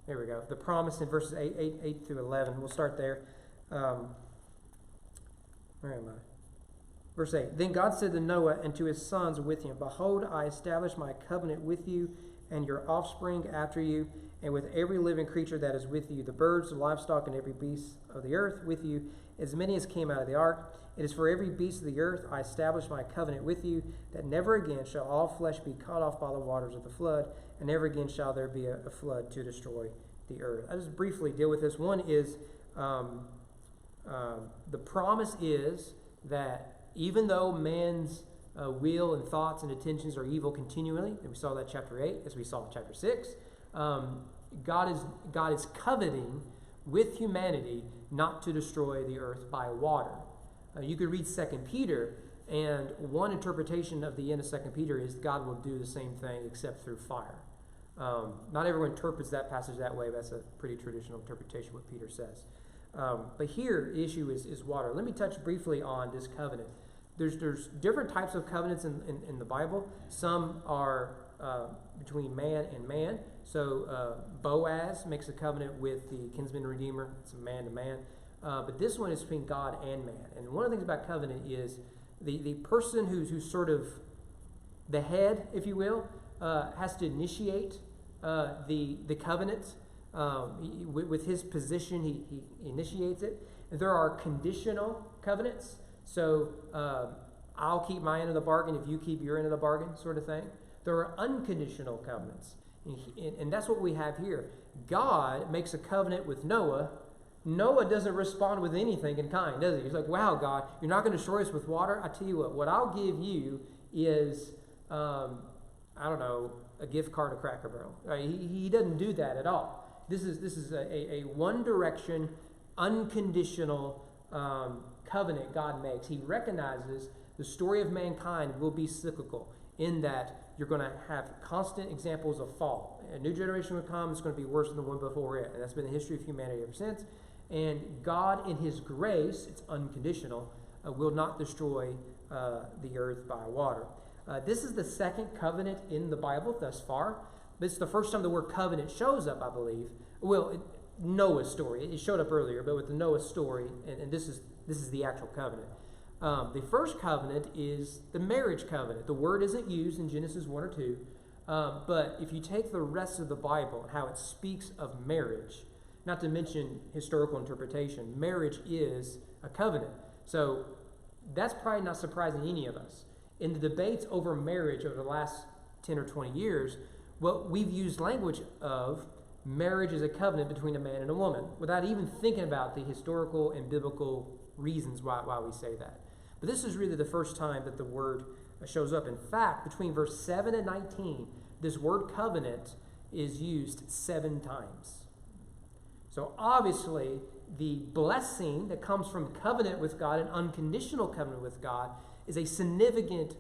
There we go. The promise in verses 8 through 11. We'll start there. Where am I? Verse 8. Then God said to Noah and to his sons with him, Behold, I establish my covenant with you and your offspring after you, and with every living creature that is with you, the birds, the livestock, and every beast of the earth with you, as many as came out of the ark. It is for every beast of the earth I establish my covenant with you, that never again shall all flesh be cut off by the waters of the flood, and never again shall there be a flood to destroy the earth. I'll just briefly deal with this. One is the promise is that even though man's will and thoughts and intentions are evil continually, and we saw that chapter 8, as we saw in chapter 6, God is covenanting with humanity not to destroy the earth by water. You could read 2 Peter, and one interpretation of the end of 2 Peter is God will do the same thing except through fire. Not everyone interprets that passage that way, but that's a pretty traditional interpretation of what Peter says. But here, the issue is water. Let me touch briefly on this covenant. There's different types of covenants in the Bible. Some are between man and man. So Boaz makes a covenant with the kinsman redeemer. It's a man to man. But this one is between God and man. And one of the things about covenant is the person who's sort of the head, if you will, has to initiate the covenant. With his position, he initiates it. And there are conditional covenants. So I'll keep my end of the bargain if you keep your end of the bargain, sort of thing. There are unconditional covenants. And that's what we have here. God makes a covenant with Noah. Noah doesn't respond with anything in kind, does he? He's like, wow, God, you're not going to destroy us with water? I tell you what I'll give you is, I don't know, a gift card to Cracker Barrel. He doesn't do that at all. This is a one-direction, unconditional covenant God makes. He recognizes the story of mankind will be cyclical in that you're going to have constant examples of fall. A new generation will come, it's going to be worse than the one before it. And that's been the history of humanity ever since. And God, in his grace, it's unconditional, will not destroy the earth by water. This is the second covenant in the Bible thus far. But it's the first time the word covenant shows up, I believe. Well, Noah's story. It showed up earlier, but with the Noah story, and this is the actual covenant. The first covenant is the marriage covenant. The word isn't used in Genesis 1 or 2, but if you take the rest of the Bible and how it speaks of marriage, not to mention historical interpretation, marriage is a covenant. So that's probably not surprising to any of us. In the debates over marriage over the last 10 or 20 years, what we've used language of marriage is a covenant between a man and a woman without even thinking about the historical and biblical reasons why we say that. But this is really the first time that the word shows up. In fact, between verse 7 and 19, this word covenant is used 7 times. So obviously, the blessing that comes from covenant with God and unconditional covenant with God is a significant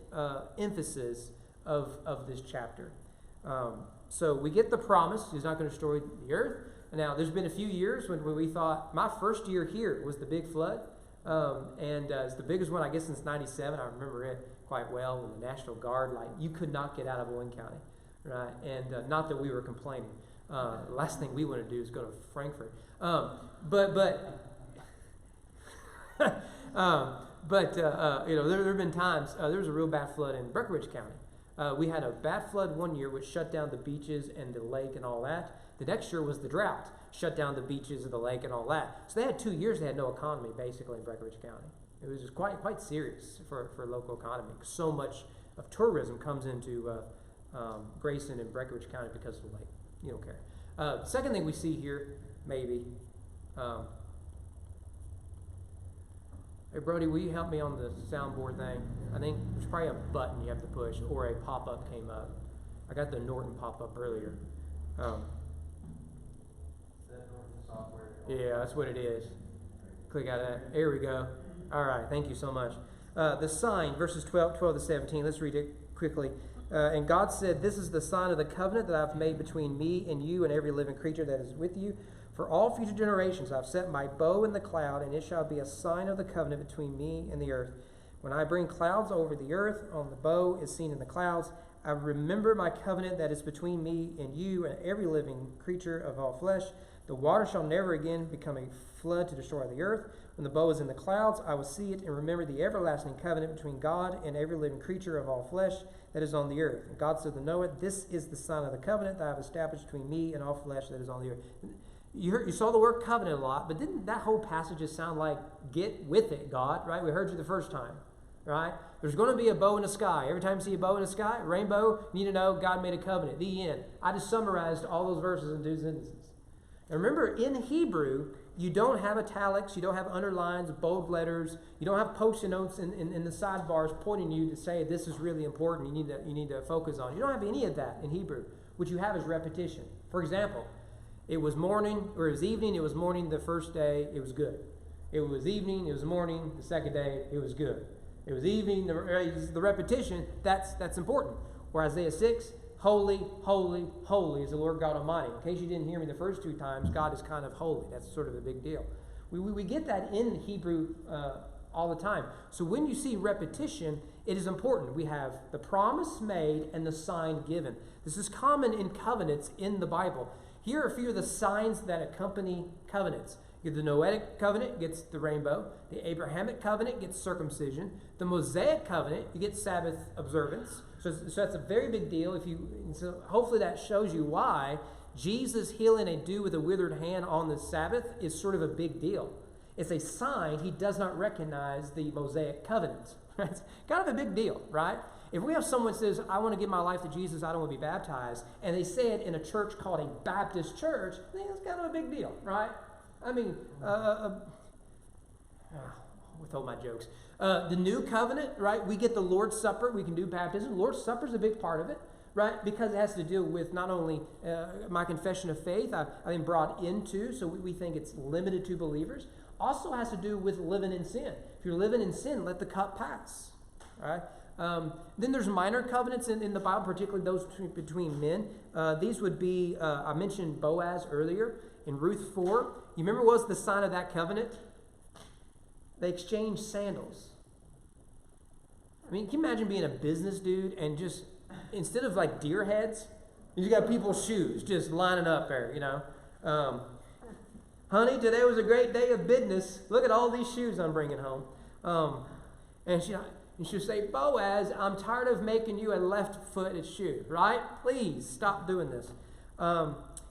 emphasis of this chapter. So we get the promise, he's not going to destroy the earth. Now, there's been a few years when we thought, my first year here was the big flood. It's the biggest one, I guess, since 97. I remember it quite well when the National Guard, you could not get out of Owen County, right? And not that we were complaining. The last thing we want to do is go to Frankfort. There have been times, there was a real bad flood in Breckinridge County. We had a bad flood one year which shut down the beaches and the lake and all that. The next year was the drought, shut down the beaches and the lake and all that. So they had 2 years they had no economy basically in Breckinridge County. It was just quite serious for local economy. So much of tourism comes into Grayson and Breckinridge County because of the lake. You don't care. Second thing we see here, maybe. Hey, Brody, will you help me on the soundboard thing? I think there's probably a button you have to push, or a pop-up came up. I got the Norton pop-up earlier. Is that Norton software? Yeah, that's what it is. Click out of that. There we go. All right, thank you so much. The sign, verses 12 to 17. Let's read it quickly. And God said, "This is the sign of the covenant that I've made between me and you and every living creature that is with you. For all future generations I've set my bow in the cloud, and it shall be a sign of the covenant between me and the earth. When I bring clouds over the earth, on the bow is seen in the clouds, I remember my covenant that is between me and you and every living creature of all flesh. The water shall never again become a flood to destroy the earth. When the bow is in the clouds, I will see it and remember the everlasting covenant between God and every living creature of all flesh that is on the earth. And God said to Noah, this is the sign of the covenant that I have established between me and all flesh that is on the earth. You saw the word covenant a lot, but didn't that whole passage just sound like, get with it, God, right? We heard you the first time, right? There's going to be a bow in the sky. Every time you see a bow in the sky, rainbow, you need to know God made a covenant. The end. I just summarized all those verses in 2 sentences. And remember, in Hebrew, you don't have italics, you don't have underlines, bold letters, you don't have post-it notes in the sidebars pointing you to say this is really important, you need to focus on. You don't have any of that in Hebrew. What you have is repetition. For example, it was morning, or it was evening, it was morning the first day, it was good. It was evening, it was morning, the second day, it was good. It was evening, the repetition, that's important. Where Isaiah 6, holy, holy, holy is the Lord God Almighty. In case you didn't hear me the first 2 times, God is kind of holy. That's sort of a big deal. We get that in Hebrew all the time. So when you see repetition, it is important. We have the promise made and the sign given. This is common in covenants in the Bible. Here are a few of the signs that accompany covenants. The Noahic covenant gets the rainbow. The Abrahamic covenant gets circumcision. The Mosaic covenant, you get Sabbath observance. So that's a very big deal. So hopefully that shows you why Jesus healing a dude with a withered hand on the Sabbath is sort of a big deal. It's a sign he does not recognize the Mosaic covenant. It's kind of a big deal, right? If we have someone who says, I want to give my life to Jesus, I don't want to be baptized, and they say it in a church called a Baptist church, I think that's kind of a big deal, right? I mean, withhold my jokes. The new covenant, right? We get the Lord's Supper. We can do baptism. Lord's Supper is a big part of it, right? Because it has to do with not only my confession of faith, I've been brought into, so we think it's limited to believers. Also has to do with living in sin. If you're living in sin, let the cup pass, right? Then there's minor covenants in the Bible, particularly those between men. These would be, I mentioned Boaz earlier in Ruth 4. You remember what was the sign of that covenant? They exchanged sandals. I mean, can you imagine being a business dude and just, instead of like deer heads, you got people's shoes just lining up there, you know. Honey, today was a great day of business. Look at all these shoes I'm bringing home. And she'll say, Boaz, I'm tired of making you a left-footed shoe, right? Please stop doing this.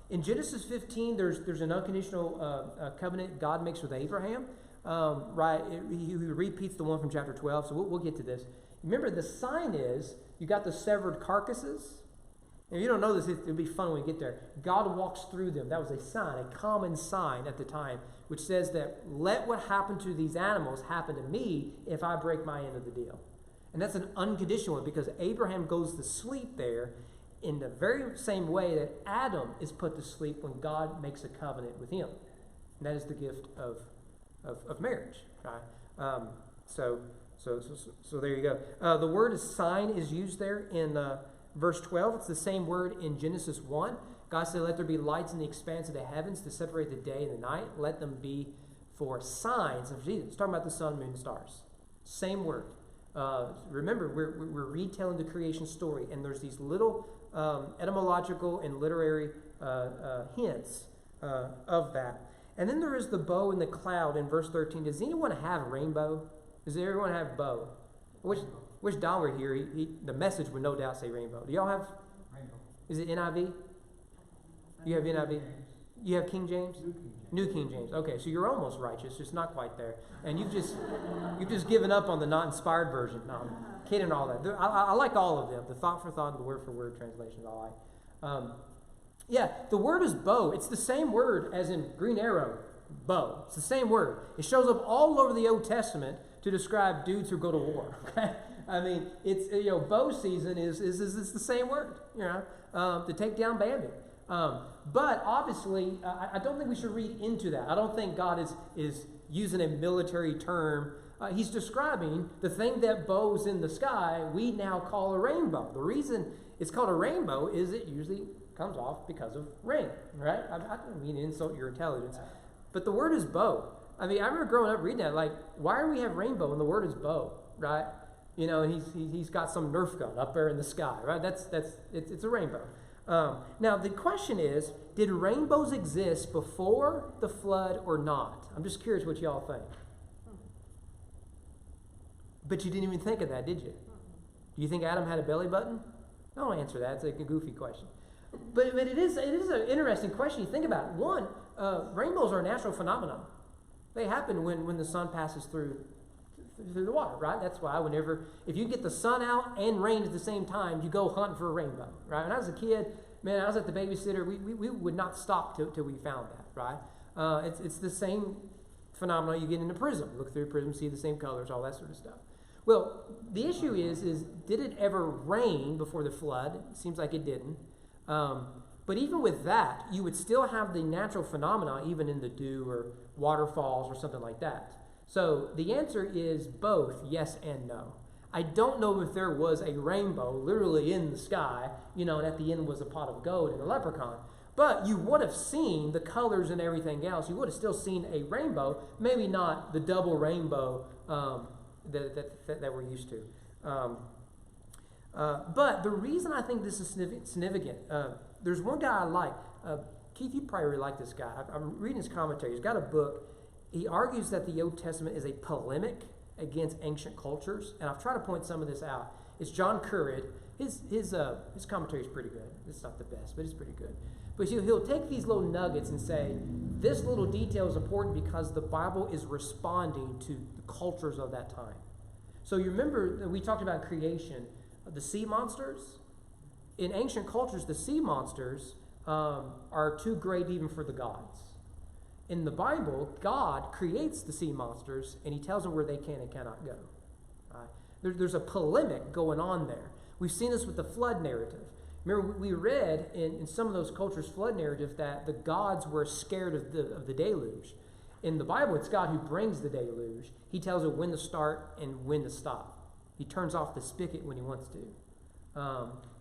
In Genesis 15, there's an unconditional covenant God makes with Abraham. Right? He repeats the one from chapter 12, so we'll get to this. Remember, the sign is, you got the severed carcasses. If you don't know this, it'll be fun when we get there. God walks through them. That was a sign, a common sign at the time, which says that let what happened to these animals happen to me if I break my end of the deal. And that's an unconditional one because Abraham goes to sleep there in the very same way that Adam is put to sleep when God makes a covenant with him. And that is the gift of marriage, right? So there you go. The word sign is used there in verse 12. It's the same word in Genesis 1. God said, let there be lights in the expanse of the heavens to separate the day and the night. Let them be for signs of Jesus. It's talking about the sun, moon, and stars. Same word. Remember, we're retelling the creation story, and there's these little etymological and literary hints of that. And then there is the bow in the cloud in verse 13. Does anyone have a rainbow? Does everyone have bow? Wish Don were here. The message would no doubt say rainbow. Do y'all have? Rainbow. Is it NIV? You have NIV? You have King James? New King James. Okay, so you're almost righteous, just not quite there. And you've just given up on the not inspired version. No, I'm kidding all that. I like all of them. The thought for thought and the word for word translations I like. Yeah, the word is bow. It's the same word as in green arrow, bow. It's the same word. It shows up all over the Old Testament to describe dudes who go to war. Okay, I mean, it's bow season is the same word. To take down bandit. But obviously, I don't think we should read into that. I don't think God is using a military term. He's describing the thing that bows in the sky we now call a rainbow. The reason it's called a rainbow is it usually comes off because of rain, right? I don't mean to insult your intelligence, but the word is bow. I mean, I remember growing up reading that, like, why do we have rainbow when the word is bow, right? And he's got some Nerf gun up there in the sky, right? It's a rainbow. Now the question is, did rainbows exist before the flood or not? I'm just curious what y'all think. But you didn't even think of that, did you? Do you think Adam had a belly button? Don't answer that. It's like a goofy question. But it is an interesting question. You think about it. One, rainbows are a natural phenomenon. They happen when the sun passes through the water, right? That's why if you get the sun out and rain at the same time, you go hunting for a rainbow, right? When I was a kid, man, I was at the babysitter. We would not stop till we found that, right? It's the same phenomenon you get in a prism. Look through a prism, see the same colors, all that sort of stuff. Well, the issue is did it ever rain before the flood? It seems like it didn't. But even with that, you would still have the natural phenomena even in the dew or waterfalls or something like that. So the answer is both yes and no. I don't know if there was a rainbow literally in the sky, and at the end was a pot of gold and a leprechaun. But you would have seen the colors and everything else. You would have still seen a rainbow, maybe not the double rainbow that we're used to. But the reason I think this is significant, there's one guy I like. Keith, you probably really like this guy. I'm reading his commentary. He's got a book. He argues that the Old Testament is a polemic against ancient cultures, and I've tried to point some of this out. It's John Currid. His commentary is pretty good. It's not the best, but it's pretty good. But he'll take these little nuggets and say, this little detail is important because the Bible is responding to the cultures of that time. So you remember that we talked about creation, the sea monsters. In ancient cultures, the sea monsters are too great even for the gods. In the Bible, God creates the sea monsters, and he tells them where they can and cannot go. Right? There's a polemic going on there. We've seen this with the flood narrative. Remember, we read in some of those cultures' flood narrative that the gods were scared of the deluge. In the Bible, it's God who brings the deluge. He tells it when to start and when to stop. He turns off the spigot when he wants to.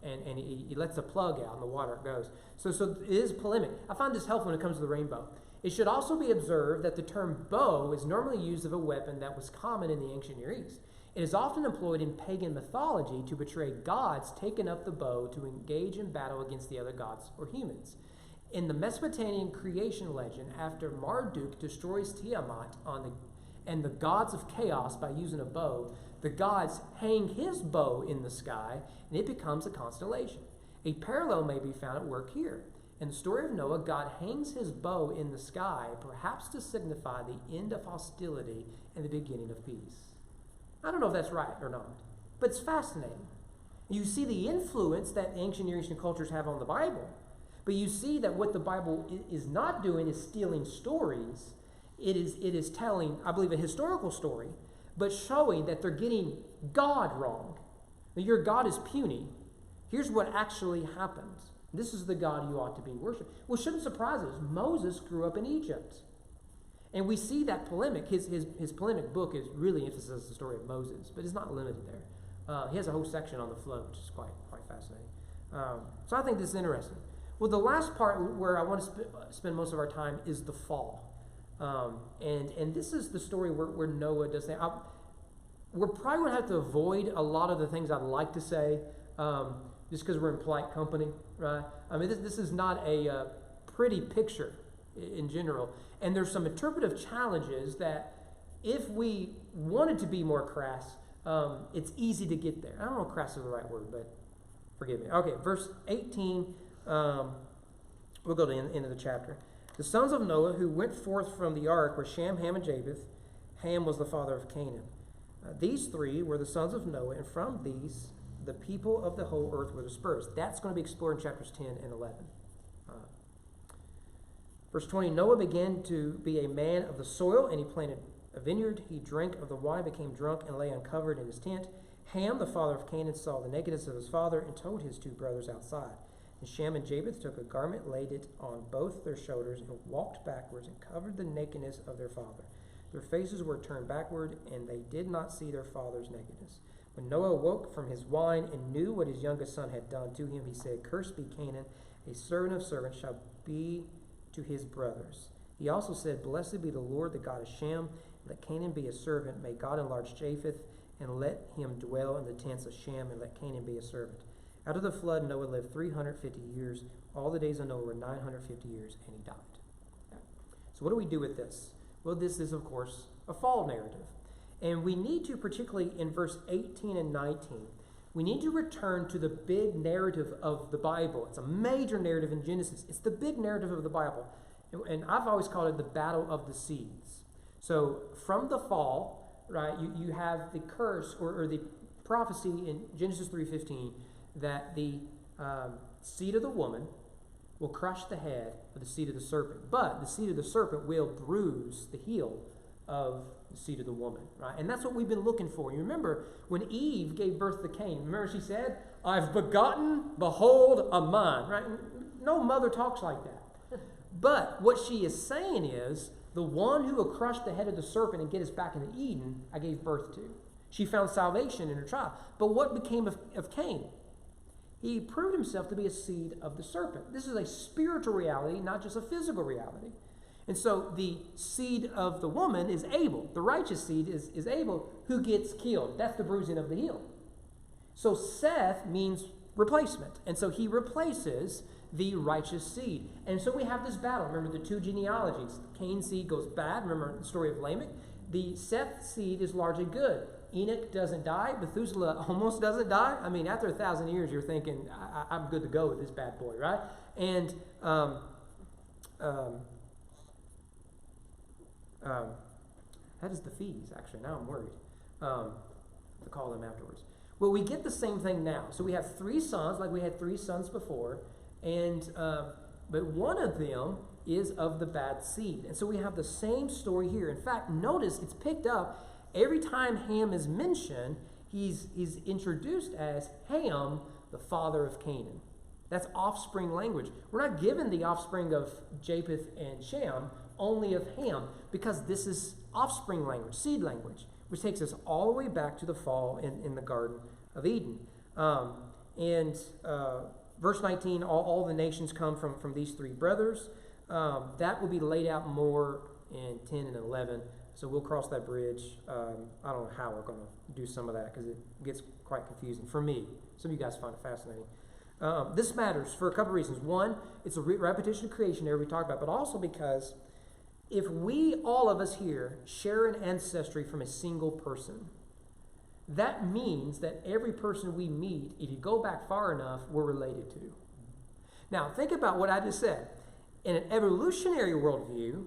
And he lets the plug out and the water goes. So it is polemic. I find this helpful when it comes to the rainbow. It should also be observed that the term bow is normally used of a weapon that was common in the ancient Near East. It is often employed in pagan mythology to portray gods taking up the bow to engage in battle against the other gods or humans. In the Mesopotamian creation legend, after Marduk destroys Tiamat and the gods of chaos by using a bow, the gods hang his bow in the sky, and it becomes a constellation. A parallel may be found at work here. In the story of Noah, God hangs his bow in the sky, perhaps to signify the end of hostility and the beginning of peace. I don't know if that's right or not, but it's fascinating. You see the influence that ancient Near Eastern cultures have on the Bible, but you see that what the Bible is not doing is stealing stories. It is telling, I believe, a historical story, but showing that they're getting God wrong. That your God is puny. Here's what actually happened. This is the God you ought to be worshiping. Well, shouldn't surprise us. Moses grew up in Egypt. And we see that polemic. His polemic book is really emphasizes the story of Moses, but it's not limited there. He has a whole section on the flood, which is quite fascinating. So I think this is interesting. Well, the last part where I want to spend most of our time is the fall. And this is the story where Noah does that. We're probably going to have to avoid a lot of the things I'd like to say just because we're in polite company, right? I mean, this is not a pretty picture in general. And there's some interpretive challenges that if we wanted to be more crass, it's easy to get there. I don't know if crass is the right word, but forgive me. Okay, verse 18, we'll go to the end of the chapter. The sons of Noah who went forth from the ark were Shem, Ham, and Japheth. Ham was the father of Canaan. These three were the sons of Noah, and from these the people of the whole earth were dispersed. That's going to be explored in chapters 10 and 11. Verse 20, Noah began to be a man of the soil, and he planted a vineyard. He drank of the wine, became drunk, and lay uncovered in his tent. Ham, the father of Canaan, saw the nakedness of his father and told his two brothers outside. And Shem and Japheth took a garment, laid it on both their shoulders, and walked backwards and covered the nakedness of their father. Their faces were turned backward, and they did not see their father's nakedness. When Noah awoke from his wine and knew what his youngest son had done to him, he said, Cursed be Canaan, a servant of servants shall be to his brothers. He also said, Blessed be the Lord, the God of Shem, let Canaan be a servant. May God enlarge Japheth and let him dwell in the tents of Shem, and let Canaan be a servant. Out of the flood, Noah lived 350 years. All the days of Noah were 950 years, and he died. Okay. So what do we do with this? Well, this is, of course, a fall narrative. And we need to, particularly in verse 18 and 19, we need to return to the big narrative of the Bible. It's a major narrative in Genesis. It's the big narrative of the Bible. And I've always called it the battle of the seeds. So from the fall, right, you have the curse or the prophecy in Genesis 3:15 that the seed of the woman will crush the head of the seed of the serpent. But the seed of the serpent will bruise the heel of the seed of the woman, right? And that's what we've been looking for. You remember when Eve gave birth to Cain, remember she said, I've begotten, behold, a man, right? No mother talks like that. But what she is saying is, the one who will crush the head of the serpent and get us back into Eden, I gave birth to. She found salvation in her child. But what became of Cain? He proved himself to be a seed of the serpent. This is a spiritual reality, not just a physical reality. And so the seed of the woman is Abel. The righteous seed is Abel, who gets killed. That's the bruising of the heel. So Seth means replacement. And so he replaces the righteous seed. And so we have this battle. Remember the two genealogies. Cain's seed goes bad. Remember the story of Lamech. The Seth seed is largely good. Enoch doesn't die. Methuselah almost doesn't die. I mean, after 1,000 years, you're thinking, I'm good to go with this bad boy, right? And that is the fees, actually. Now I'm worried. To call them afterwards. Well, we get the same thing now. So we have 3 sons, like we had 3 sons before, and but one of them is of the bad seed. And so we have the same story here. In fact, notice it's picked up every time Ham is mentioned, he's introduced as Ham, the father of Canaan. That's offspring language. We're not given the offspring of Japheth and Shem, only of Ham, because this is offspring language, seed language, which takes us all the way back to the fall in the Garden of Eden. Verse 19, all the nations come from these 3 brothers. That will be laid out more in 10 and 11. So we'll cross that bridge. I don't know how we're going to do some of that because it gets quite confusing for me. Some of you guys find it fascinating. This matters for a couple of reasons. One, it's a repetition of creation there we talked about, but also because if we, all of us here, share an ancestry from a single person, that means that every person we meet, if you go back far enough, we're related to. Now, think about what I just said. In an evolutionary worldview,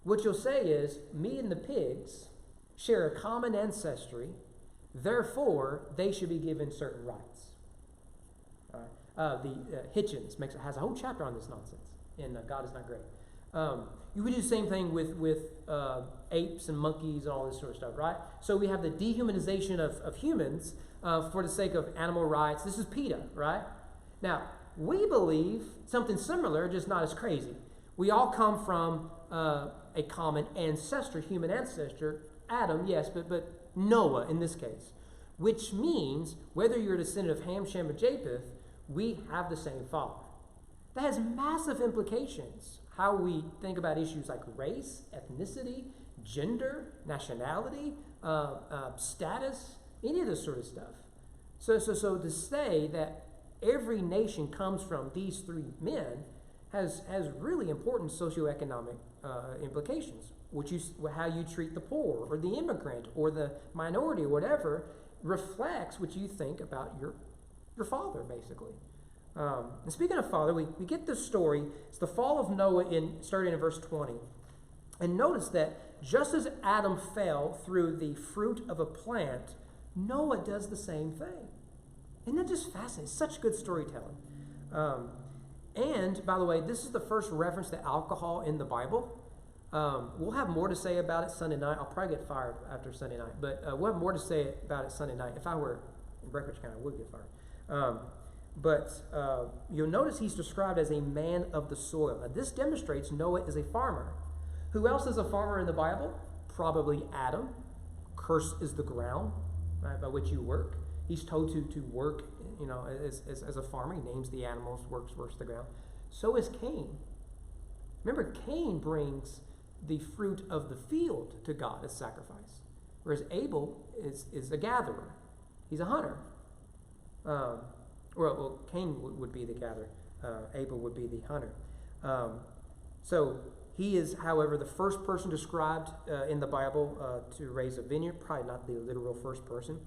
what you'll say is, me and the pigs share a common ancestry, therefore, they should be given certain rights. Hitchens has a whole chapter on this nonsense in God is Not Great. You would do the same thing with apes and monkeys and all this sort of stuff, right? So we have the dehumanization of humans for the sake of animal rights. This is PETA, right? Now, we believe something similar, just not as crazy. We all come from a common ancestor, human ancestor, Adam, yes, but Noah in this case, which means whether you're a descendant of Ham, Shem, or Japheth, we have the same father. That has massive implications. How we think about issues like race, ethnicity, gender, nationality, status, any of this sort of stuff. So to say that every nation comes from these 3 men has really important socioeconomic implications. How you treat the poor or the immigrant or the minority or whatever reflects what you think about your father, basically. And speaking of father, we get this story. It's the fall of Noah starting in verse 20. And notice that just as Adam fell through the fruit of a plant, Noah does the same thing. Isn't that just fascinating? Such good storytelling. And, by the way, this is the first reference to alcohol in the Bible. We'll have more to say about it Sunday night. I'll probably get fired after Sunday night. But we'll have more to say about it Sunday night. If I were in Breckenridge County, I would get fired. But you'll notice he's described as a man of the soil. Now, this demonstrates Noah is a farmer. Who else is a farmer in the Bible? Probably Adam. Curse is the ground, right, by which you work. He's told to work, as a farmer. He names the animals, works the ground. So is Cain. Remember, Cain brings the fruit of the field to God as sacrifice. whereas Abel is a gatherer. He's a hunter. Cain would be the gatherer. Abel would be the hunter. So he is, however, the first person described in the Bible to raise a vineyard, probably not the literal first person.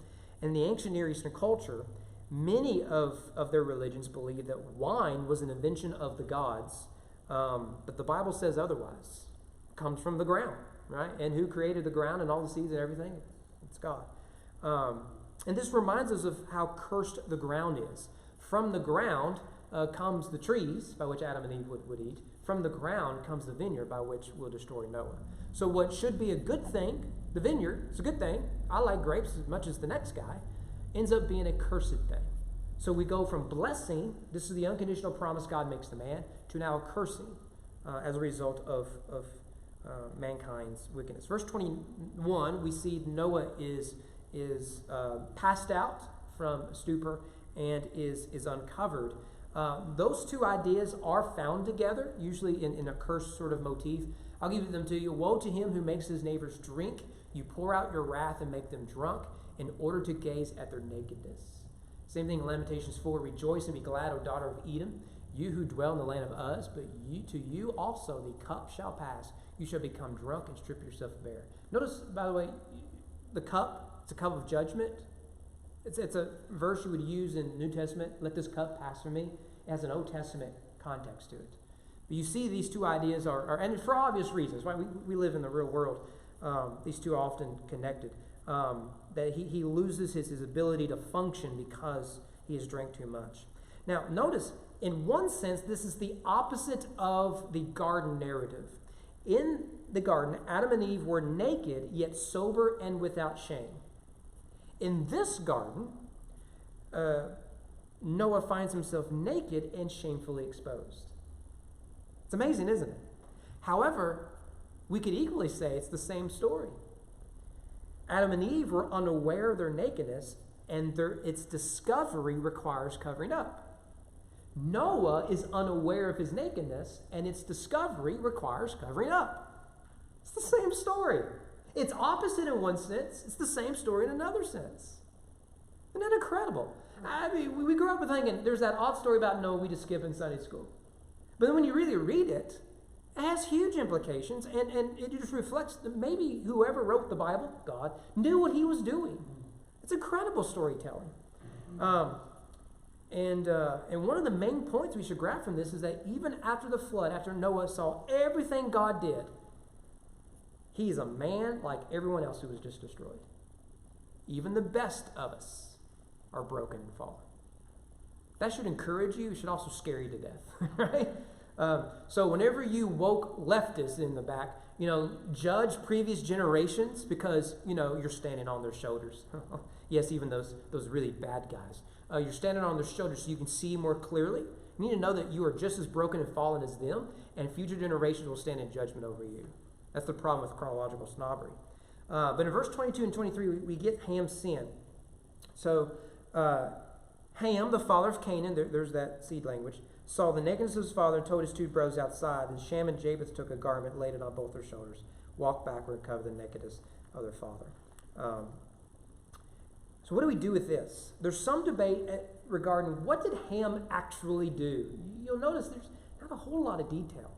In the ancient Near Eastern culture, many of their religions believed that wine was an invention of the gods, but the Bible says otherwise. It comes from the ground, right? And who created the ground and all the seeds and everything? It's God. And this reminds us of how cursed the ground is. From the ground comes the trees by which Adam and Eve would eat. From the ground comes the vineyard by which will destroy Noah. So what should be a good thing, the vineyard, it's a good thing. I like grapes as much as the next guy, ends up being a cursed thing. So we go from blessing, this is the unconditional promise God makes to man, to now cursing as a result of mankind's wickedness. Verse 21, we see Noah is passed out from stupor and is uncovered. Those two ideas are found together, usually in a curse sort of motif. I'll give them to you. Woe to him who makes his neighbors drink. You pour out your wrath and make them drunk in order to gaze at their nakedness. Same thing in Lamentations 4. Rejoice and be glad, O daughter of Edom, you who dwell in the land of Uz, but to you also the cup shall pass. You shall become drunk and strip yourself bare. Notice, by the way, the cup, it's a cup of judgment. It's a verse you would use in the New Testament. Let this cup pass from me. It has an Old Testament context to it. But you see these two ideas are and for obvious reasons, right? We live in the real world. These two are often connected. That he loses his ability to function because he has drank too much. Now, notice, in one sense, this is the opposite of the garden narrative. In the garden, Adam and Eve were naked, yet sober and without shame. In this garden, Noah finds himself naked and shamefully exposed. It's amazing, isn't it? However, we could equally say it's the same story. Adam and Eve were unaware of their nakedness, and its discovery requires covering up. Noah is unaware of his nakedness, and its discovery requires covering up. It's the same story. It's opposite in one sense. It's the same story in another sense. Isn't that incredible? I mean, we grew up with thinking there's that odd story about Noah we just skip in Sunday school. But then when you really read it, it has huge implications, and it just reflects that maybe whoever wrote the Bible, God, knew what he was doing. It's incredible storytelling. And one of the main points we should grab from this is that even after the flood, after Noah saw everything God did, he is a man like everyone else who was just destroyed. Even the best of us are broken and fallen. That should encourage you. It should also scare you to death, right? So whenever you woke leftists in the back, judge previous generations because, you're standing on their shoulders. Yes, even those really bad guys. You're standing on their shoulders so you can see more clearly. You need to know that you are just as broken and fallen as them, and future generations will stand in judgment over you. That's the problem with chronological snobbery. But in verse 22 and 23, we get Ham's sin. So Ham, the father of Canaan, there's that seed language, saw the nakedness of his father and told his two brothers outside. And Shem and Japheth took a garment, laid it on both their shoulders, walked backward, and covered the nakedness of their father. So what do we do with this? There's some debate regarding what did Ham actually do. You'll notice there's not a whole lot of detail.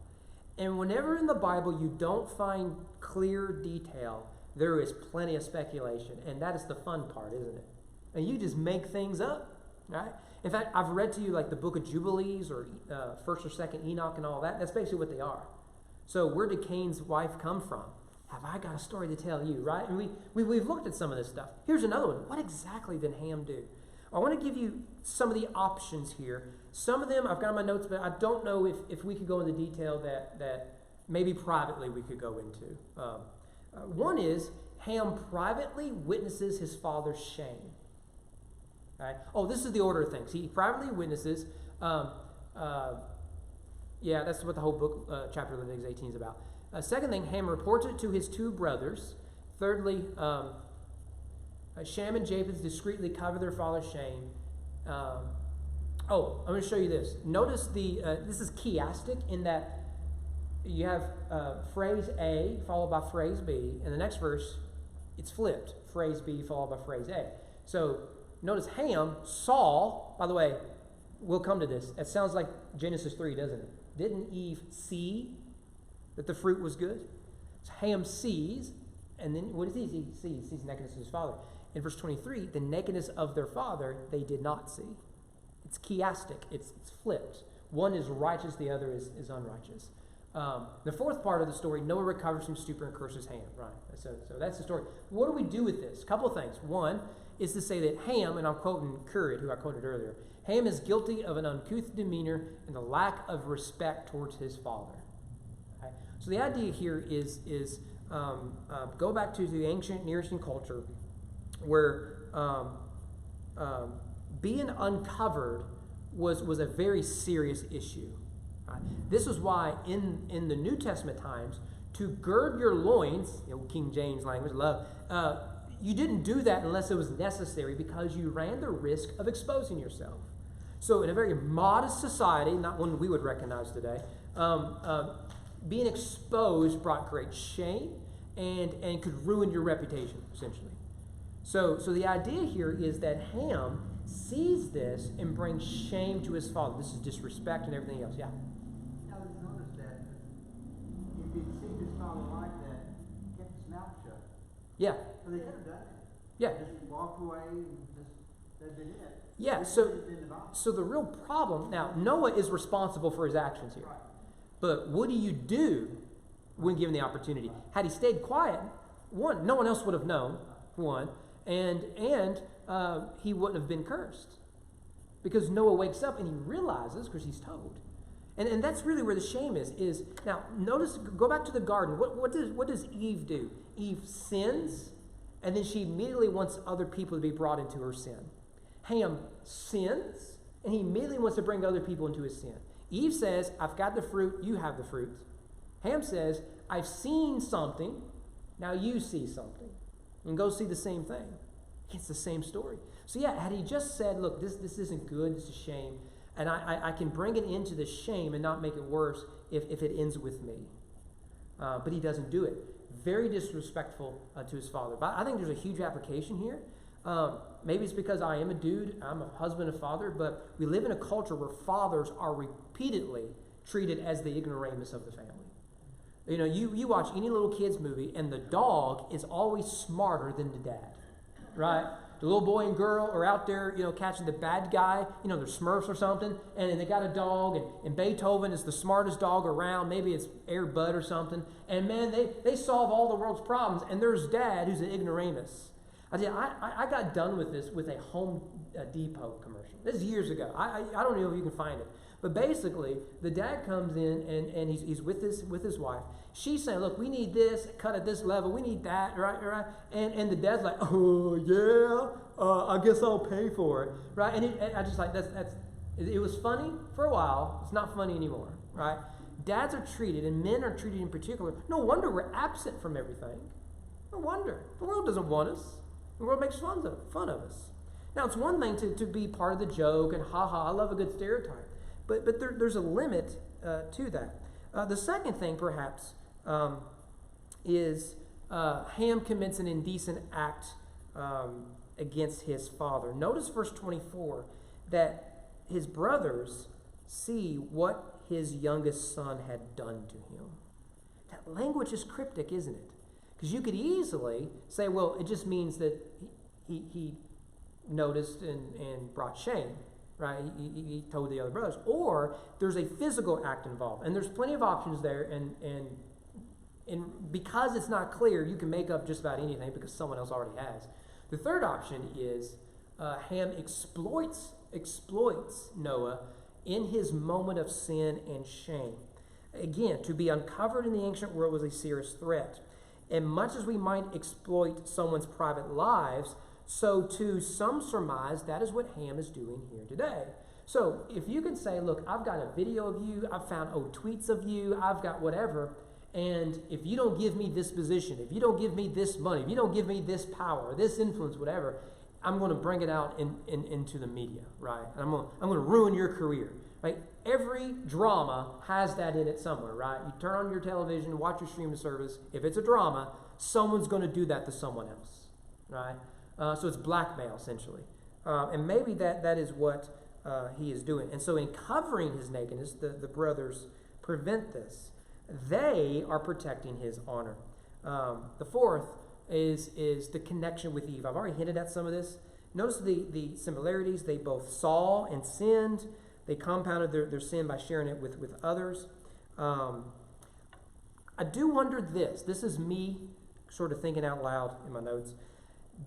And whenever in the Bible you don't find clear detail, there is plenty of speculation. And that is the fun part, isn't it? And you just make things up, right? In fact, I've read to you like the book of Jubilees or 1st or 2nd Enoch and all that. That's basically what they are. So where did Cain's wife come from? Have I got a story to tell you, right? And we've looked at some of this stuff. Here's another one. What exactly did Ham do? I want to give you some of the options here. Some of them I've got in my notes, but I don't know if we could go into detail that maybe privately we could go into. One is Ham privately witnesses his father's shame. Right? Oh, this is the order of things. He privately witnesses. That's what the whole book, chapter of Leviticus 18 is about. Second thing, Ham reports it to his two brothers. Thirdly, Shem and Japheth discreetly cover their father's shame. I'm going to show you this. Notice this is chiastic in that you have phrase A followed by phrase B. In the next verse, It's flipped. Phrase B followed by phrase A. So notice Ham, Saul, by the way, we'll come to this. It sounds like Genesis 3, doesn't it? Didn't Eve see that the fruit was good? So Ham sees, and then what does he see? He sees nakedness of his father. In verse 23, the nakedness of their father they did not see. It's chiastic. It's flipped. One is righteous, the other is unrighteous. The fourth part of the story, Noah recovers from stupor and curses Ham. Right. So that's the story. What do we do with this? A couple of things. One is to say that Ham, and I'm quoting Currid, who I quoted earlier, Ham is guilty of an uncouth demeanor and the lack of respect towards his father. Okay? So the idea here is go back to the ancient Near Eastern culture where being uncovered was a very serious issue. Right? This is why in the New Testament times, to gird your loins, King James language, love, you didn't do that unless it was necessary because you ran the risk of exposing yourself. So in a very modest society, not one we would recognize today, being exposed brought great shame and could ruin your reputation, essentially. So the idea here is that Ham sees this and brings shame to his father. This is disrespect and everything else. Yeah? I just noticed that if he'd seen his father like that, kept his mouth shut. Yeah. But they could have done it. Yeah. Just walked away and just, that'd been it. Yeah, so the real problem, now, Noah is responsible for his actions here. Right. But what do you do when given the opportunity? Had he stayed quiet, one, no one else would have known, one, and he wouldn't have been cursed. Because Noah wakes up and he realizes, because he's told. And that's really where the shame is now, notice, go back to the garden. What does Eve do? Eve sins, and then she immediately wants other people to be brought into her sin. Ham sins, and he immediately wants to bring other people into his sin. Eve says, I've got the fruit, you have the fruit. Ham says, I've seen something, now you see something. And go see the same thing. It's the same story. So yeah, had he just said, look, this isn't good, it's a shame, and I can bring it into the shame and not make it worse if it ends with me. But he doesn't do it. Very disrespectful to his father. But I think there's a huge application here. Maybe it's because I am a dude, I'm a husband and father, but we live in a culture where fathers are repeatedly treated as the ignoramus of the family. You watch any little kid's movie, and the dog is always smarter than the dad, right? The little boy and girl are out there, catching the bad guy, they're Smurfs or something, and they got a dog, and Beethoven is the smartest dog around. Maybe it's Air Bud or something. And man, they solve all the world's problems, and there's dad who's an ignoramus. I got done with this with a Home Depot commercial. This is years ago. I don't know if you can find it. But basically, the dad comes in and he's with his wife. She's saying, look, we need this, cut at this level, we need that, right? And the dad's like, oh, yeah, I guess I'll pay for it, right? And I just like, it was funny for a while. It's not funny anymore, right? Dads are treated, and men are treated in particular. No wonder we're absent from everything. No wonder. The world doesn't want us. The world makes fun of us. Now, it's one thing to be part of the joke and ha-ha, I love a good stereotype. But there's a limit to that. The second thing, perhaps, is Ham commits an indecent act against his father. Notice verse 24, that his brothers see what his youngest son had done to him. That language is cryptic, isn't it? Because you could easily say, well, it just means that he noticed and brought shame, right? He told the other brothers. Or there's a physical act involved. And there's plenty of options there. And because it's not clear, you can make up just about anything because someone else already has. The third option is Ham exploits Noah in his moment of sin and shame. Again, to be uncovered in the ancient world was a serious threat. And much as we might exploit someone's private lives, so too some surmise that is what Ham is doing here today. So if you can say, look, I've got a video of you, I've found old tweets of you, I've got whatever, and if you don't give me this position, if you don't give me this money, if you don't give me this power, this influence, whatever, I'm going to bring it out into the media, right? And I'm going to ruin your career, right? every drama has that in it somewhere, right? You turn on your television, watch your streaming service. If it's a drama, someone's going to do that to someone else, right? So it's blackmail, essentially. And maybe that is what he is doing. And so in covering his nakedness, the brothers prevent this. They are protecting his honor. The fourth is the connection with Eve. I've already hinted at some of this. Notice the similarities. They both saw and sinned. They compounded their sin by sharing it with others. I do wonder this. This is me sort of thinking out loud in my notes.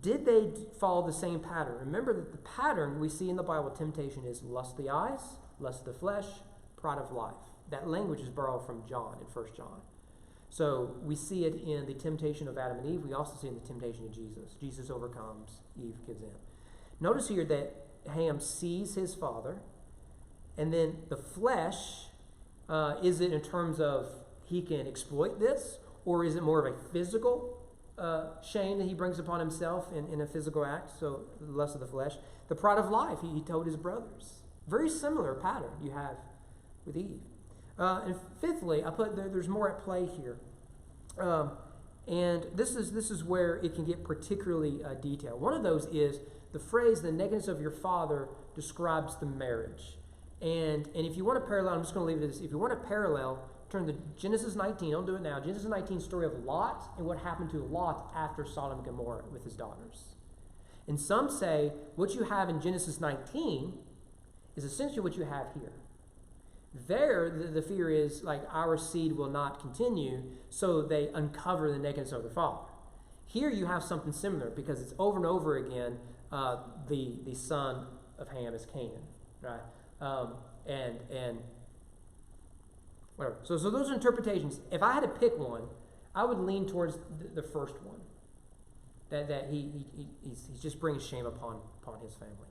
Did they follow the same pattern? Remember that the pattern we see in the Bible, temptation, is lust of the eyes, lust of the flesh, pride of life. That language is borrowed from John in 1 John. So we see it in the temptation of Adam and Eve. We also see it in the temptation of Jesus. Jesus overcomes, Eve gives in. Notice here that Ham sees his father, and then the flesh, is it in terms of he can exploit this, or is it more of a physical shame that he brings upon himself in a physical act? So the lust of the flesh. The pride of life, he told his brothers. Very similar pattern you have with Eve. And fifthly, I put there's more at play here. And this is where it can get particularly detailed. One of those is the phrase, the nakedness of your father describes the marriage. And if you want to parallel, I'm just going to leave it as, if you want to parallel, turn to Genesis 19, don't do it now, Genesis 19, story of Lot and what happened to Lot after Sodom and Gomorrah with his daughters. And some say what you have in Genesis 19 is essentially what you have here. There, the fear is like our seed will not continue, so they uncover the nakedness of their father. Here you have something similar because it's over and over again, the son of Ham is Canaan, right? And whatever. So those are interpretations. If I had to pick one, I would lean towards the first one. That he's just bringing shame upon his family.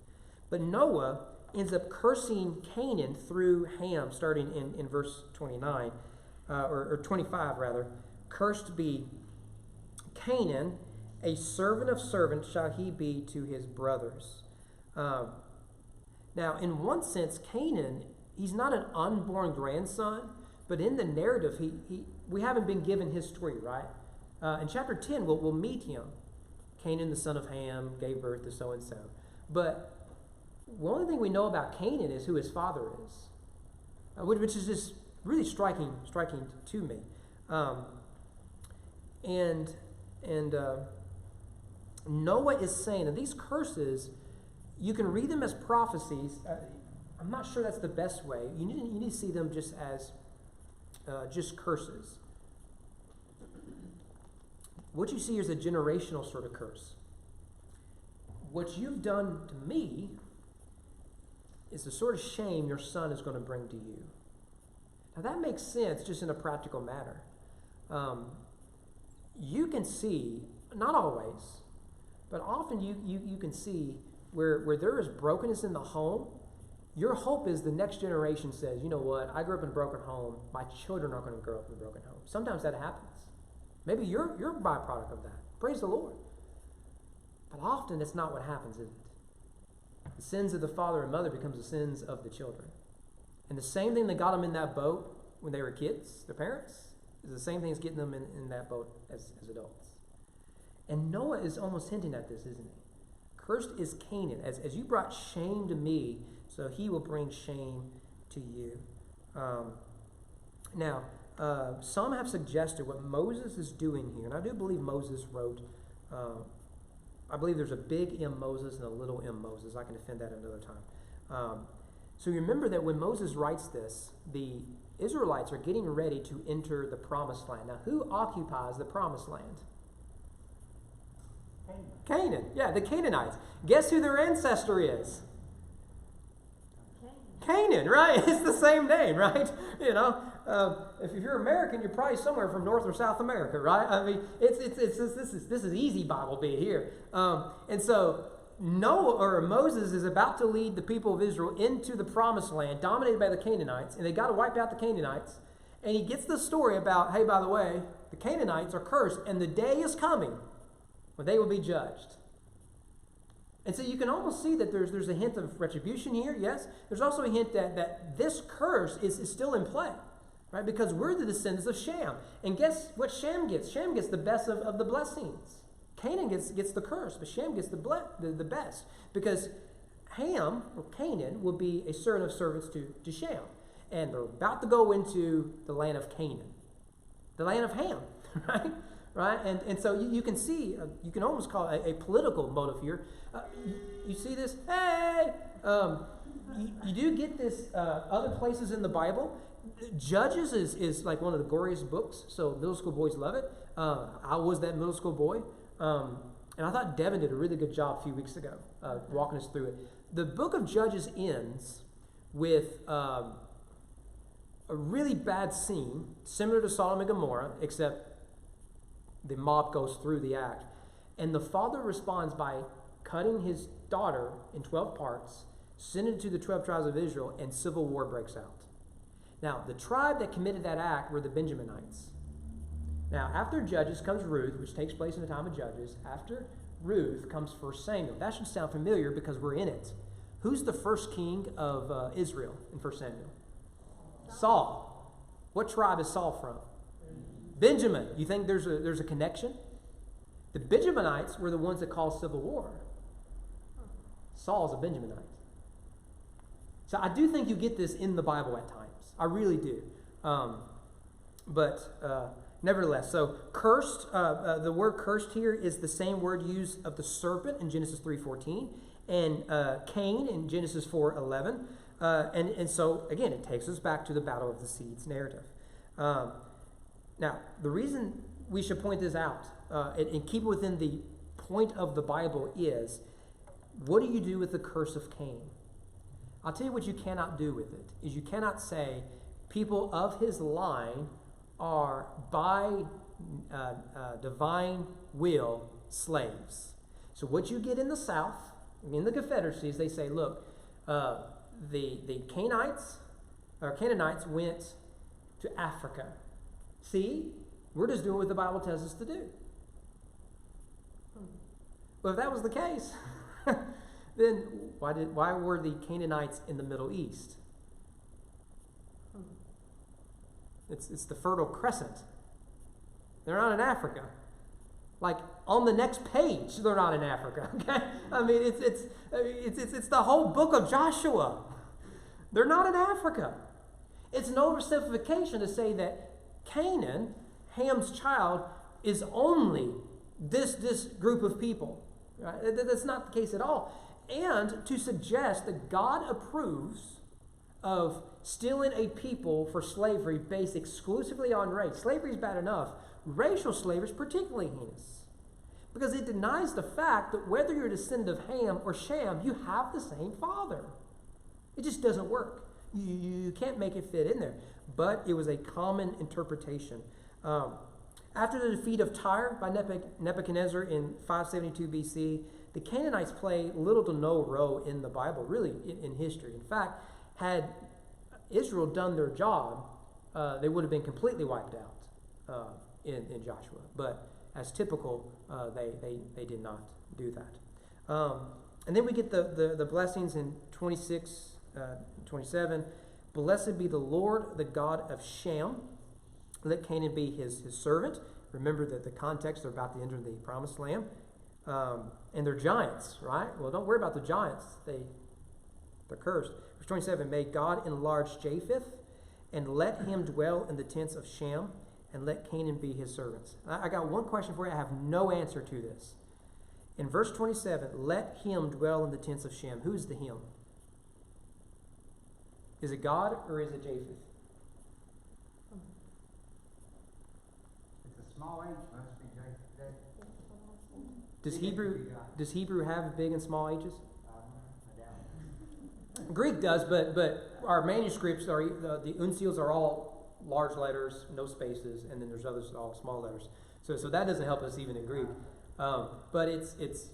But Noah ends up cursing Canaan through Ham, starting in verse 29, or 25 rather. Cursed be Canaan, a servant of servants shall he be to his brothers. Now, in one sense, Canaan, he's not an unborn grandson, but in the narrative, we haven't been given his story, right? In chapter 10, we'll meet him. Canaan, the son of Ham, gave birth to so-and-so. But the only thing we know about Canaan is who his father is, which is just really striking to me. And Noah is saying, and these curses, you can read them as prophecies. I'm not sure that's the best way. You need to see them just as just curses. What you see is a generational sort of curse. What you've done to me is the sort of shame your son is going to bring to you. Now that makes sense just in a practical matter. You can see, not always, but often you can see where there is brokenness in the home, your hope is the next generation says, you know what, I grew up in a broken home, my children are going to grow up in a broken home. Sometimes that happens. Maybe you're a byproduct of that. Praise the Lord. But often it's not what happens, is it? The sins of the father and mother becomes the sins of the children. And the same thing that got them in that boat when they were kids, their parents, is the same thing as getting them in that boat as adults. And Noah is almost hinting at this, isn't he? Cursed is Canaan. As you brought shame to me, so he will bring shame to you. Now, some have suggested what Moses is doing here, and I do believe Moses wrote, I believe there's a big M Moses and a little M Moses. I can defend that another time. So remember that when Moses writes this, the Israelites are getting ready to enter the promised land. Now, who occupies the promised land? Canaan. Yeah, the Canaanites. Guess who their ancestor is? Canaan, right? It's the same name, right? You know, if you're American, you're probably somewhere from North or South America, right? I mean, this is easy Bible beat here. And so Moses is about to lead the people of Israel into the promised land, dominated by the Canaanites, and they got to wipe out the Canaanites. And he gets the story about, hey, by the way, the Canaanites are cursed, and the day is coming when they will be judged. And so you can almost see that there's a hint of retribution here, yes. There's also a hint that this curse is still in play, right? Because we're the descendants of Shem. And guess what Shem gets? Shem gets the best of the blessings. Canaan gets the curse, but Shem gets the best. Because Ham, or Canaan, will be a servant of servants to Shem. And they're about to go into the land of Canaan. The land of Ham, right? Right? And so you can see, you can almost call it a political motive here. You see this? Hey! You do get this other places in the Bible. Judges is like one of the goriest books, so middle school boys love it. I was that middle school boy. And I thought Devin did a really good job a few weeks ago walking us through it. The book of Judges ends with a really bad scene, similar to Sodom and Gomorrah, except the mob goes through the act. And the father responds by cutting his daughter in 12 parts, sending it to the 12 tribes of Israel, and civil war breaks out. Now, the tribe that committed that act were the Benjaminites. Now, after Judges comes Ruth, which takes place in the time of Judges. After Ruth comes 1 Samuel. That should sound familiar because we're in it. Who's the first king of Israel in 1 Samuel? Saul. What tribe is Saul from? Benjamin. You think there's a connection? The Benjaminites were the ones that caused civil war. Saul's a Benjaminite. So I do think you get this in the Bible at times. I really do. But nevertheless, so cursed, the word cursed here is the same word used of the serpent in Genesis 3:14 and Cain in Genesis 4:11. And so, again, it takes us back to the battle of the seeds narrative. Now, the reason we should point this out and keep it within the point of the Bible is, what do you do with the curse of Cain? I'll tell you what you cannot do with it, is you cannot say people of his line are by divine will slaves. So what you get in the South, in the Confederacies, they say, look, the Canaanites went to Africa. See, we're just doing what the Bible tells us to do. Well, if that was the case, then why were the Canaanites in the Middle East? It's the Fertile Crescent. They're not in Africa. Like on the next page, they're not in Africa. Okay, I mean it's the whole book of Joshua. They're not in Africa. It's an oversimplification to say that Canaan, Ham's child, is only this group of people. Right? That's not the case at all. And to suggest that God approves of stealing a people for slavery based exclusively on race. Slavery is bad enough. Racial slavery is particularly heinous, because it denies the fact that whether you're a descendant of Ham or Shem, you have the same father. It just doesn't work. You can't make it fit in there. But it was a common interpretation. After the defeat of Tyre by Nebuchadnezzar in 572 BC, the Canaanites play little to no role in the Bible, really in history. In fact, had Israel done their job, they would have been completely wiped out in Joshua. But as typical, they did not do that. And then we get the blessings in 26, 27. Blessed be the Lord, the God of Shem. Let Canaan be his servant. Remember that the context, they're about to enter the promised land. And they're giants, right? Well, don't worry about the giants. They're cursed. Verse 27, may God enlarge Japheth, and let him dwell in the tents of Shem, and let Canaan be his servants. I got one question for you. I have no answer to this. In verse 27, let him dwell in the tents of Shem. Who's the him? Is it God or is it Japheth? It's a small H, must be Japheth. Does Hebrew have big and small H's? I doubt it. Greek does, but our manuscripts are the uncials are all large letters, no spaces, and then there's others all small letters. So that doesn't help us even in Greek. But it's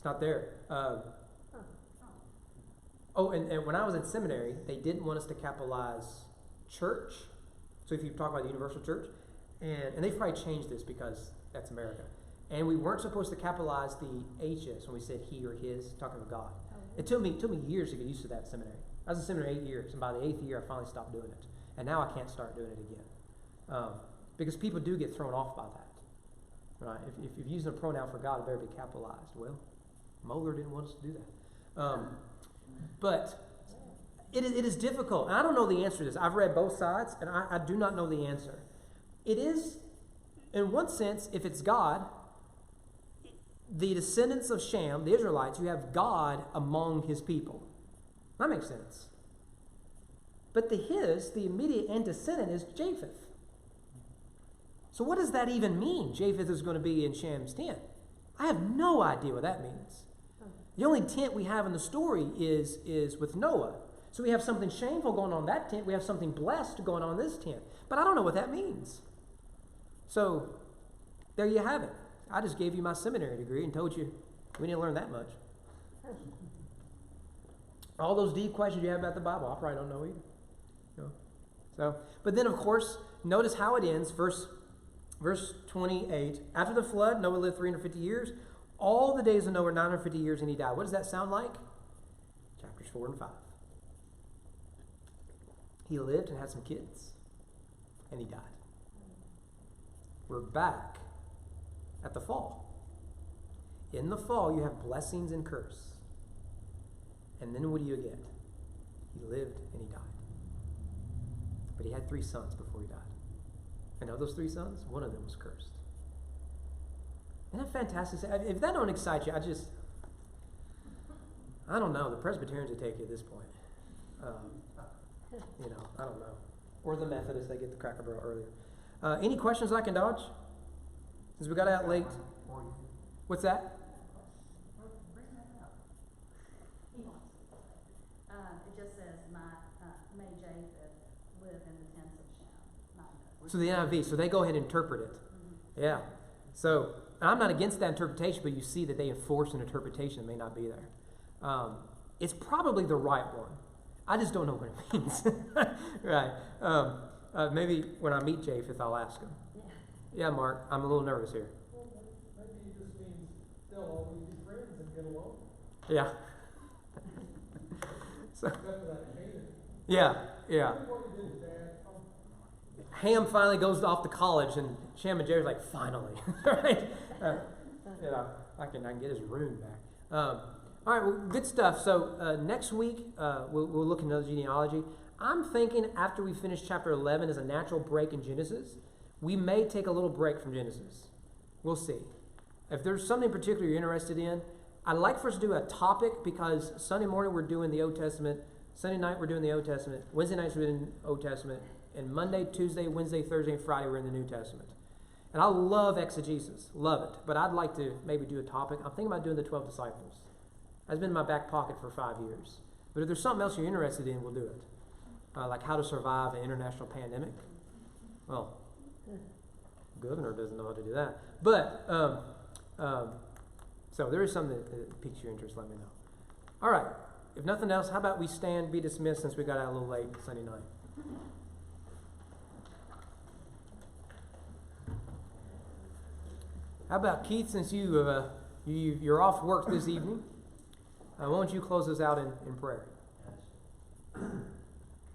not there. And when I was in seminary, they didn't want us to capitalize church. So if you talk about the universal church, and they've probably changed this because that's America. And we weren't supposed to capitalize the H's when we said he or his, talking about God. It took me years to get used to that in seminary. I was in seminary 8 years, and by the 8th year, I finally stopped doing it. And now I can't start doing it again. Because people do get thrown off by that. Right? If you're using a pronoun for God, it better be capitalized. Well, Moeller didn't want us to do that. But it is difficult. And I don't know the answer to this. I've read both sides, and I do not know the answer. It is, in one sense, if it's God, the descendants of Shem, the Israelites, you have God among his people. That makes sense. But the immediate antecedent is Japheth. So what does that even mean? Japheth is going to be in Shem's tent. I have no idea what that means. The only tent we have in the story is with Noah. So we have something shameful going on in that tent. We have something blessed going on in this tent. But I don't know what that means. So there you have it. I just gave you my seminary degree and told you we didn't learn that much. All those deep questions you have about the Bible, I probably don't know either. No. So, but then of course, notice how it ends. Verse 28. After the flood, Noah lived 350 years. All the days of Noah were 950 years, and he died. What does that sound like? Chapters 4 and 5. He lived and had some kids, and he died. We're back at the fall. In the fall, you have blessings and curse. And then what do you get? He lived and he died. But he had 3 sons before he died. And of those 3 sons, one of them was cursed. Isn't that fantastic? If that don't excite you, I don't know. The Presbyterians would take you at this point. I don't know. Or the Methodists, they get the Cracker Barrel earlier. Any questions I can dodge? Since we got out late. What's that? It just says, may Japheth live in the tents of Shem. So the NIV, so they go ahead and interpret it. Mm-hmm. Yeah. So I'm not against that interpretation, but you see that they enforce an interpretation that may not be there. It's probably the right one. I just don't know what it means. Right. Maybe when I meet Japheth, I'll ask him. Yeah, Mark, I'm a little nervous here. Well, maybe it just means they'll always be friends and get along. Yeah. So, Except for that Canaan. yeah. What we did, Dad? Ham finally goes off to college, and Shem and Jerry's like, finally. Right? I can get his rune back. All right, well, good stuff. So next week, we'll look at another genealogy. I'm thinking after we finish chapter 11 as a natural break in Genesis, we may take a little break from Genesis. We'll see. If there's something particular you're interested in, I'd like for us to do a topic, because Sunday morning we're doing the Old Testament, Sunday night we're doing the Old Testament, Wednesday nights we're doing the Old Testament, and Monday, Tuesday, Wednesday, Thursday, and Friday we're in the New Testament. And I love exegesis, love it, but I'd like to maybe do a topic. I'm thinking about doing the 12 disciples. That's been in my back pocket for 5 years. But if there's something else you're interested in, we'll do it. Like how to survive an international pandemic. Well, the governor doesn't know how to do that. But, so there is something that piques your interest, let me know. All right. If nothing else, how about we stand, be dismissed, since we got out a little late Sunday night. How about Keith, since you're off work this evening, why don't you close us out in prayer? Yes.